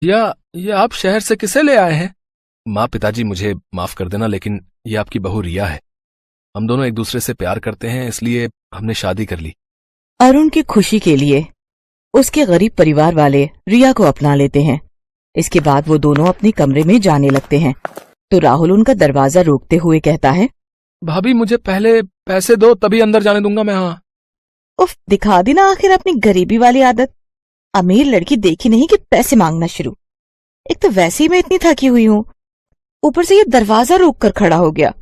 ये आप शहर से किसे ले आए हैं? माँ पिताजी मुझे माफ कर देना, लेकिन ये आपकी बहू रिया है। हम दोनों एक दूसरे से प्यार करते हैं, इसलिए हमने शादी कर ली। अरुण की खुशी के लिए उसके गरीब परिवार वाले रिया को अपना लेते हैं। इसके बाद वो दोनों अपने कमरे में जाने लगते हैं तो राहुल उनका दरवाजा रोकते हुए कहता है, भाभी मुझे पहले पैसे दो, तभी अंदर जाने दूंगा मैं। हाँ, उफ, दिखा दी ना आखिर अपनी गरीबी वाली आदत। अमीर लड़की देखी नहीं कि पैसे मांगना शुरू। एक तो वैसे ही मैं इतनी थकी हुई हूँ, ऊपर से ये दरवाजा रोक कर खड़ा हो गया।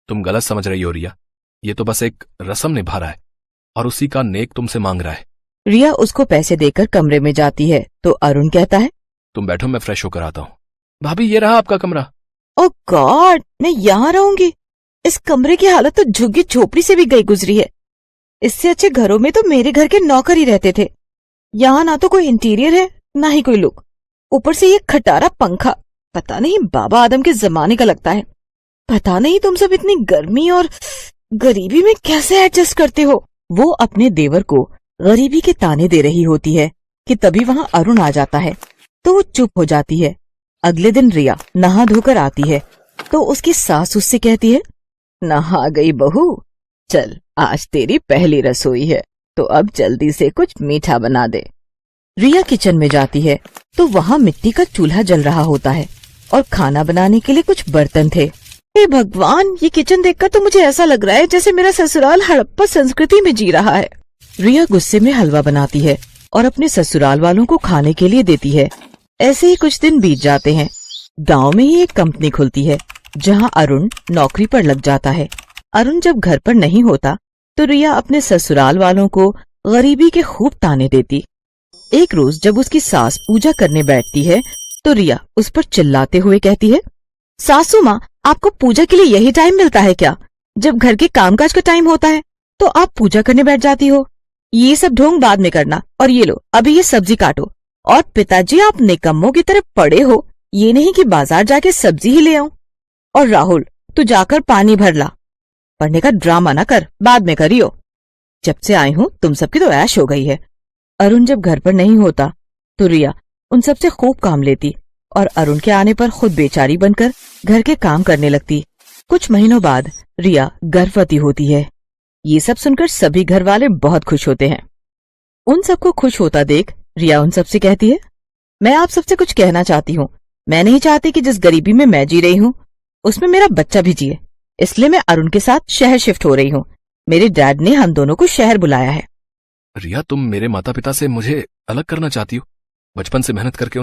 तुम गलत समझ रही हो रिया। ये तो बस एक रस्म निभा रहा है और उसी का नेक तुमसे मांग रहा है। रिया उसको पैसे देकर कमरे में जाती है तो अरुण कहता है, तुम बैठो, मैं फ्रेश होकर आता हूँ। भाभी ये रहा आपका कमरा। ओ गॉड, मैं यहाँ रहूंगी? इस कमरे की हालत तो झुग्गी झोपड़ी से भी गई गुजरी है। इससे अच्छे घरों में तो मेरे घर के नौकर ही रहते थे। यहाँ ना तो कोई इंटीरियर है, ना ही कोई लुक। ऊपर से ये खटारा पंखा पता नहीं बाबा आदम के जमाने का लगता है। पता नहीं तुम सब इतनी गर्मी और गरीबी में कैसे एडजस्ट करते हो। वो अपने देवर को गरीबी के ताने दे रही होती है कि तभी वहाँ अरुण आ जाता है तो वो चुप हो जाती है। अगले दिन रिया नहा धोकर आती है तो उसकी सास उससे कहती है, नहा गई बहू, चल आज तेरी पहली रसोई है तो अब जल्दी से कुछ मीठा बना दे। रिया किचन में जाती है तो वहाँ मिट्टी का चूल्हा जल रहा होता है और खाना बनाने के लिए कुछ बर्तन थे। हे भगवान, ये किचन देखकर तो मुझे ऐसा लग रहा है जैसे मेरा ससुराल हड़प्पा संस्कृति में जी रहा है। रिया गुस्से में हलवा बनाती है और अपने ससुराल वालों को खाने के लिए देती है। ऐसे ही कुछ दिन बीत जाते हैं। गांव में ही एक कंपनी खुलती है जहां अरुण नौकरी पर लग जाता है। अरुण जब घर पर नहीं होता तो रिया अपने ससुराल वालों को गरीबी के खूब ताने देती। एक रोज जब उसकी सास पूजा करने बैठती है तो रिया उस पर चिल्लाते हुए कहती है, सासू माँ, आपको पूजा के लिए यही टाइम मिलता है क्या? जब घर के कामकाज का टाइम होता है तो आप पूजा करने बैठ जाती हो। ये सब ढोंग बाद में करना, और ये लो अभी ये सब्जी काटो। और पिताजी, आप निकम्मों की तरह पड़े हो, ये नहीं कि बाजार जाके सब्जी ही ले आऊं। और राहुल, तू जाकर पानी भर ला। पढ़ने का ड्रामा ना कर, बाद में करियो। जब से आई हूँ तुम सबकी तो ऐश हो गई है। अरुण जब घर पर नहीं होता तो रिया उन सबसे खूब काम लेती और अरुण के आने पर खुद बेचारी बनकर घर के काम करने लगती। कुछ महीनों बाद रिया गर्भवती होती है। ये सब सुनकर सभी घर वाले बहुत खुश होते हैं। उन सबको खुश होता देख रिया उन सबसे कहती है, मैं आप सबसे कुछ कहना चाहती हूँ। मैं नहीं चाहती कि जिस गरीबी में मैं जी रही हूँ उसमें मेरा बच्चा भी जिए, इसलिए मैं अरुण के साथ शहर शिफ्ट हो रही हूँ। मेरे डैड ने हम दोनों को शहर बुलाया है। रिया, तुम मेरे माता पिता से मुझे अलग करना चाहती हो? बचपन से मेहनत करके